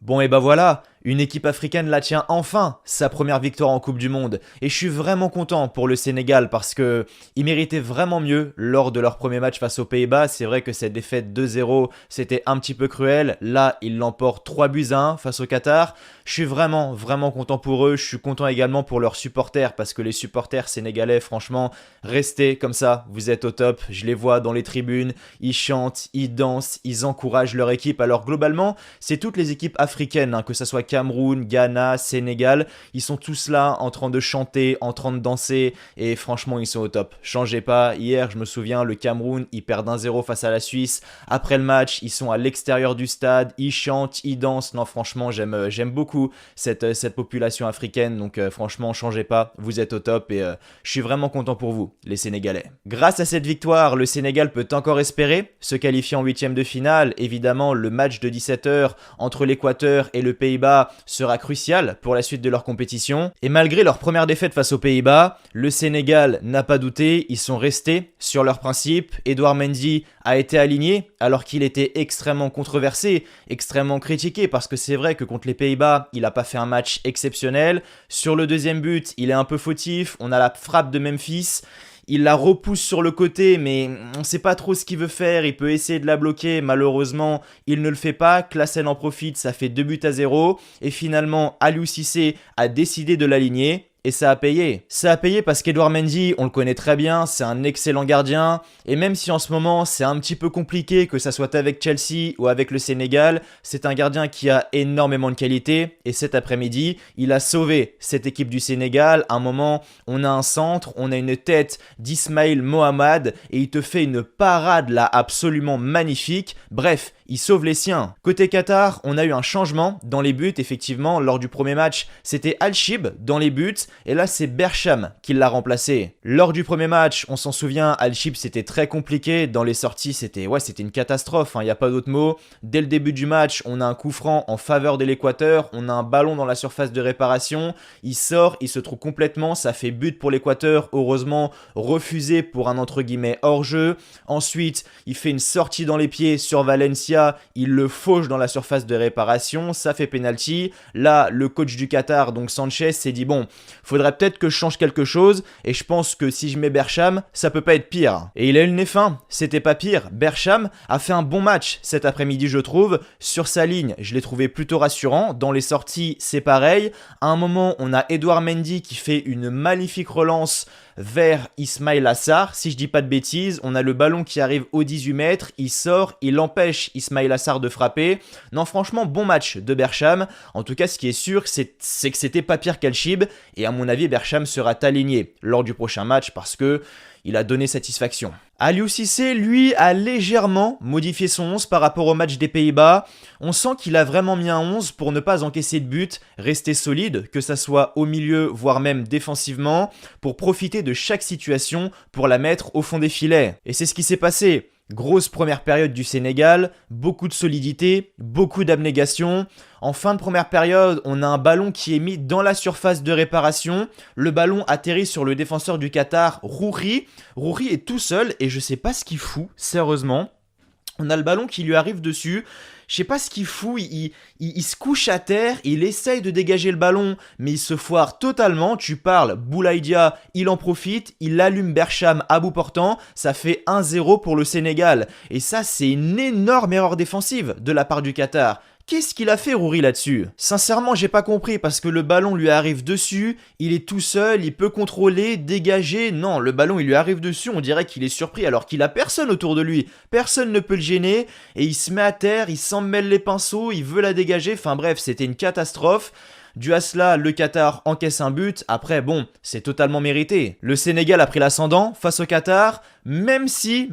Bon et bah voilà, une équipe africaine la tient enfin sa première victoire en Coupe du Monde et je suis vraiment content pour le Sénégal parce que ils méritaient vraiment mieux lors de leur premier match face aux Pays-Bas. C'est vrai que cette défaite 2-0 c'était un petit peu cruel. Là ils l'emportent 3-1 face au Qatar. Je suis vraiment content pour eux. Je suis content également pour leurs supporters parce que les supporters sénégalais, franchement, restez comme ça, vous êtes au top. Je les vois dans les tribunes, ils chantent, ils dansent, ils encouragent leur équipe. Alors globalement, c'est toutes les équipes africaines, hein, que ce soit Cameroun, Ghana, Sénégal, ils sont tous là en train de chanter, en train de danser et franchement ils sont au top. Changez pas, hier je me souviens, le Cameroun, ils perdent 1-0 face à la Suisse. Après le match, ils sont à l'extérieur du stade, ils chantent, ils dansent. Non franchement j'aime beaucoup cette population africaine, donc franchement changez pas, vous êtes au top et je suis vraiment content pour vous les Sénégalais. Grâce à cette victoire, le Sénégal peut encore espérer se qualifier en huitième de finale. Évidemment le match de 17h entre l'Équateur et le Pays-Bas sera crucial pour la suite de leur compétition. Et malgré leur première défaite face aux Pays-Bas, le Sénégal n'a pas douté, ils sont restés sur leurs principes. Edouard Mendy a été aligné alors qu'il était extrêmement controversé, extrêmement critiqué parce que c'est vrai que contre les Pays-Bas, il n'a pas fait un match exceptionnel. Sur le deuxième but, il est un peu fautif, on a la frappe de Memphis. Il la repousse sur le côté, mais on ne sait pas trop ce qu'il veut faire. Il peut essayer de la bloquer. Malheureusement, il ne le fait pas. Klassen en profite, ça fait 2-0. Et finalement, Aliou Cissé a décidé de l'aligner. Et ça a payé. Ça a payé parce qu'Edouard Mendy, on le connaît très bien, c'est un excellent gardien. Et même si en ce moment c'est un petit peu compliqué, que ça soit avec Chelsea ou avec le Sénégal, c'est un gardien qui a énormément de qualité. Et cet après-midi, il a sauvé cette équipe du Sénégal. À un moment, on a un centre, on a une tête d'Ismaïl Mohamed et il te fait une parade là absolument magnifique. Bref, il sauve les siens. Côté Qatar, on a eu un changement dans les buts. Effectivement, lors du premier match, c'était Al-Shib dans les buts. Et là, c'est Bercham qui l'a remplacé. Lors du premier match, on s'en souvient, Al-Shib, c'était très compliqué. Dans les sorties, c'était une catastrophe. Il n'y a pas d'autre mot. Dès le début du match, on a un coup franc en faveur de l'Équateur. On a un ballon dans la surface de réparation. Il sort, il se trouve complètement. Ça fait but pour l'Équateur. Heureusement, refusé pour un entre guillemets hors-jeu. Ensuite, il fait une sortie dans les pieds sur Valencia. Il le fauche dans la surface de réparation, ça fait penalty. Là, le coach du Qatar, donc Sanchez, s'est dit bon, faudrait peut-être que je change quelque chose et je pense que si je mets Bercham, ça peut pas être pire. Et il a eu le nez fin, c'était pas pire. Bercham a fait un bon match cet après-midi, je trouve. Sur sa ligne, je l'ai trouvé plutôt rassurant. Dans les sorties, c'est pareil. À un moment, on a Edouard Mendy qui fait une magnifique relance vers Ismaïla Sarr, si je dis pas de bêtises. On a le ballon qui arrive au 18 mètres, il sort, il empêche Ismaïla Sarr de frapper. Non, franchement, bon match de Bercham. En tout cas, ce qui est sûr, c'est que c'était pas pire qu'Al-Shib. Et à mon avis, Bercham sera aligné lors du prochain match parce que il a donné satisfaction. Aliou Cissé, lui, a légèrement modifié son 11 par rapport au match des Pays-Bas. On sent qu'il a vraiment mis un 11 pour ne pas encaisser de but, rester solide, que ça soit au milieu, voire même défensivement, pour profiter de chaque situation pour la mettre au fond des filets. Et c'est ce qui s'est passé. Grosse première période du Sénégal, beaucoup de solidité, beaucoup d'abnégation. En fin de première période, on a un ballon qui est mis dans la surface de réparation. Le ballon atterrit sur le défenseur du Qatar, Rouri. Rouri est tout seul et je sais pas ce qu'il fout, sérieusement. On a le ballon qui lui arrive dessus. Je sais pas ce qu'il fout, il se couche à terre, il essaye de dégager le ballon, mais il se foire totalement. Tu parles, Boulaïdia, il en profite, il allume Bercham à bout portant, ça fait 1-0 pour le Sénégal. Et ça, c'est une énorme erreur défensive de la part du Qatar. Qu'est-ce qu'il a fait Rouri là-dessus? Sincèrement, j'ai pas compris parce que le ballon lui arrive dessus, il est tout seul, il peut contrôler, dégager. Non, le ballon il lui arrive dessus, on dirait qu'il est surpris alors qu'il a personne autour de lui. Personne ne peut le gêner et il se met à terre, il s'en mêle les pinceaux, il veut la dégager. Enfin bref, c'était une catastrophe. Dû à cela, le Qatar encaisse un but. Après, bon, c'est totalement mérité. Le Sénégal a pris l'ascendant face au Qatar, même si,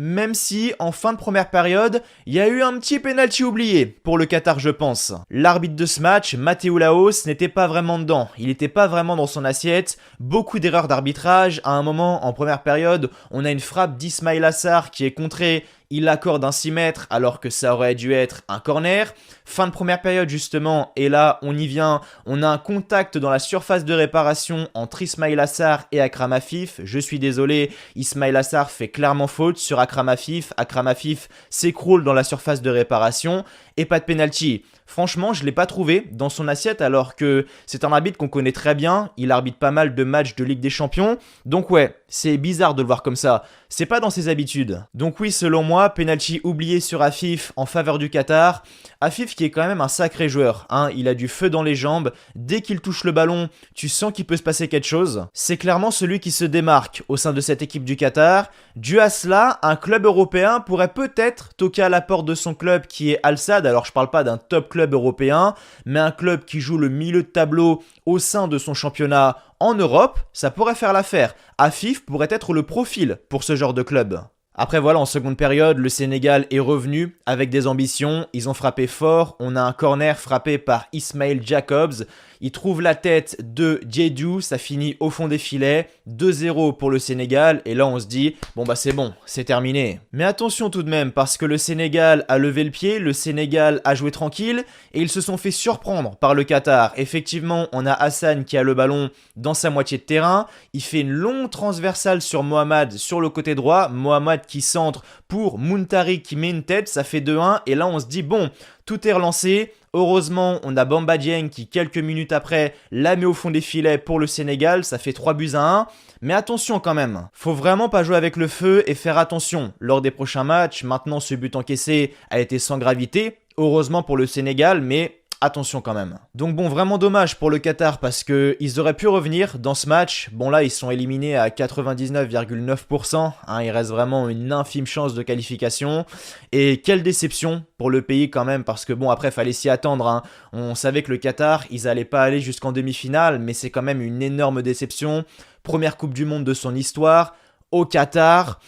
en fin de première période, il y a eu un petit penalty oublié pour le Qatar, je pense. L'arbitre de ce match, Mathéo Laos, n'était pas vraiment dedans. Il n'était pas vraiment dans son assiette. Beaucoup d'erreurs d'arbitrage. À un moment, en première période, on a une frappe d'Ismaïla Sarr qui est contrée. Il accorde un 6 mètres alors que ça aurait dû être un corner. Fin de première période justement, et là on y vient, on a un contact dans la surface de réparation entre Ismaïla Sarr et Akram Afif. Je suis désolé, Ismaïla Sarr fait clairement faute sur Akram Afif. Akram Afif s'écroule dans la surface de réparation et pas de penalty. franchement, je ne l'ai pas trouvé dans son assiette alors que c'est un arbitre qu'on connaît très bien. Il arbitre pas mal de matchs de Ligue des Champions. Donc ouais, c'est bizarre de le voir comme ça. C'est pas dans ses habitudes. Donc oui, selon moi, penalty oublié sur Afif en faveur du Qatar. Afif qui est quand même un sacré joueur, hein. Il a du feu dans les jambes. Dès qu'il touche le ballon, tu sens qu'il peut se passer quelque chose. C'est clairement celui qui se démarque au sein de cette équipe du Qatar. Dû à cela, un club européen pourrait peut-être toquer à la porte de son club qui est Al Sadd. Alors je parle pas d'un top club européen, mais un club qui joue le milieu de tableau au sein de son championnat en Europe, ça pourrait faire l'affaire. Afif pourrait être le profil pour ce genre de club. Après voilà, en seconde période, le Sénégal est revenu avec des ambitions, ils ont frappé fort, on a un corner frappé par Ismail Jacobs, il trouve la tête de Diédhiou, ça finit au fond des filets, 2-0 pour le Sénégal, et là on se dit, bon bah c'est bon, c'est terminé. Mais attention tout de même, parce que le Sénégal a levé le pied, le Sénégal a joué tranquille, et ils se sont fait surprendre par le Qatar. Effectivement, on a Hassan qui a le ballon dans sa moitié de terrain, il fait une longue transversale sur Mohamed sur le côté droit, Mohamed qui centre pour Muntari qui met une tête, ça fait 2-1, et là on se dit, bon, tout est relancé. Heureusement, on a Bamba Dieng qui, quelques minutes après, la met au fond des filets pour le Sénégal. Ça fait 3-1. Mais attention quand même, faut vraiment pas jouer avec le feu et faire attention lors des prochains matchs. Maintenant, ce but encaissé a été sans gravité. Heureusement pour le Sénégal, mais attention quand même. Donc bon, vraiment dommage pour le Qatar parce qu'ils auraient pu revenir dans ce match. Bon là, ils sont éliminés à 99,9%. Il reste vraiment une infime chance de qualification. Et quelle déception pour le pays quand même parce que bon, après, fallait s'y attendre. On savait que le Qatar, ils allaient pas aller jusqu'en demi-finale, mais c'est quand même une énorme déception. Première Coupe du Monde de son histoire au Qatar.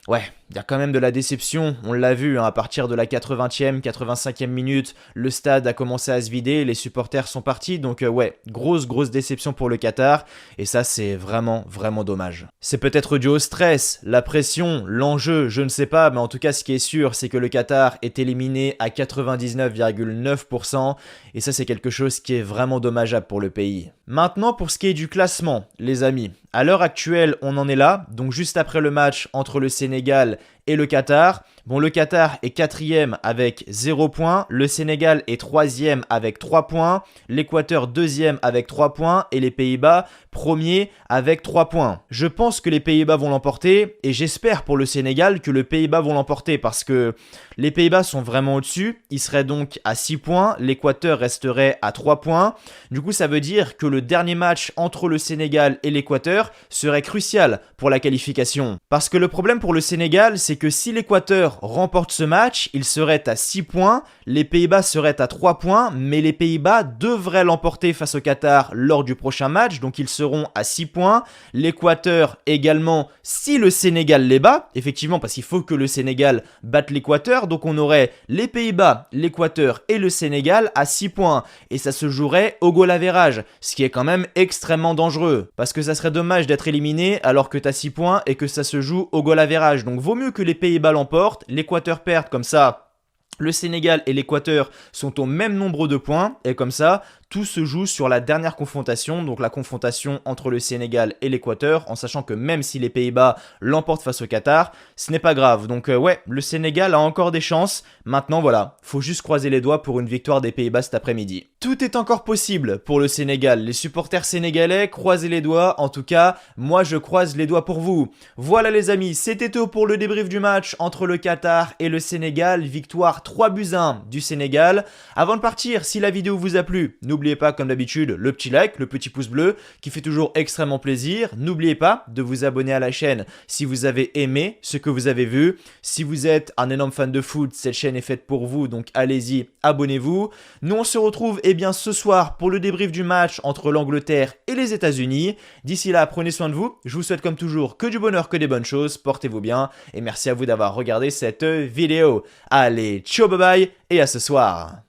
Ouais, il y a quand même de la déception, on l'a vu, à partir de la 80e, 85e minute, le stade a commencé à se vider, les supporters sont partis, donc ouais, grosse déception pour le Qatar, et ça c'est vraiment dommage. C'est peut-être dû au stress, la pression, l'enjeu, je ne sais pas, mais en tout cas ce qui est sûr, c'est que le Qatar est éliminé à 99,9%, et ça c'est quelque chose qui est vraiment dommageable pour le pays. Maintenant pour ce qui est du classement, les amis, à l'heure actuelle on en est là, donc juste après le match entre le Sénégal et le Qatar. Bon, le Qatar est 4e avec 0 points, le Sénégal est 3e avec 3 points, l'Équateur 2e avec 3 points et les Pays-Bas 1er avec 3 points. Je pense que les Pays-Bas vont l'emporter et j'espère pour le Sénégal que les Pays-Bas vont l'emporter parce que les Pays-Bas sont vraiment au-dessus, ils seraient donc à 6 points, l'Équateur resterait à 3 points. Du coup, ça veut dire que le dernier match entre le Sénégal et l'Équateur serait crucial pour la qualification. Parce que le problème pour le Sénégal, c'est que si l'Équateur remporte ce match, il serait à 6 points, les Pays-Bas seraient à 3 points, mais les Pays-Bas devraient l'emporter face au Qatar lors du prochain match, donc ils seront à 6 points, l'Équateur également si le Sénégal les bat, effectivement parce qu'il faut que le Sénégal batte l'Équateur, donc on aurait les Pays-Bas, l'Équateur et le Sénégal à 6 points, et ça se jouerait au goal average, ce qui est quand même extrêmement dangereux, parce que ça serait dommage d'être éliminé alors que t'as 6 points et que ça se joue au goal average, donc vaut mieux que les Pays-Bas l'emportent, l'Équateur perd comme ça. Le Sénégal et l'Équateur sont au même nombre de points et comme ça, tout se joue sur la dernière confrontation, donc la confrontation entre le Sénégal et l'Équateur, en sachant que même si les Pays-Bas l'emportent face au Qatar, ce n'est pas grave. Donc ouais, le Sénégal a encore des chances. Maintenant voilà, faut juste croiser les doigts pour une victoire des Pays-Bas cet après-midi. Tout est encore possible pour le Sénégal. Les supporters sénégalais, croisez les doigts. En tout cas, moi je croise les doigts pour vous. Voilà les amis, c'était tout pour le débrief du match entre le Qatar et le Sénégal. Victoire 3-1 du Sénégal. Avant de partir, si la vidéo vous a plu, n'oubliez pas comme d'habitude le petit like, le petit pouce bleu qui fait toujours extrêmement plaisir. N'oubliez pas de vous abonner à la chaîne si vous avez aimé ce que vous avez vu. Si vous êtes un énorme fan de foot, cette chaîne est faite pour vous, donc allez-y, abonnez-vous. Nous on se retrouve ce soir pour le débrief du match entre l'Angleterre et les États-Unis. D'ici là, prenez soin de vous. Je vous souhaite comme toujours que du bonheur, que des bonnes choses. Portez-vous bien et merci à vous d'avoir regardé cette vidéo. Allez, ciao, bye bye et à ce soir.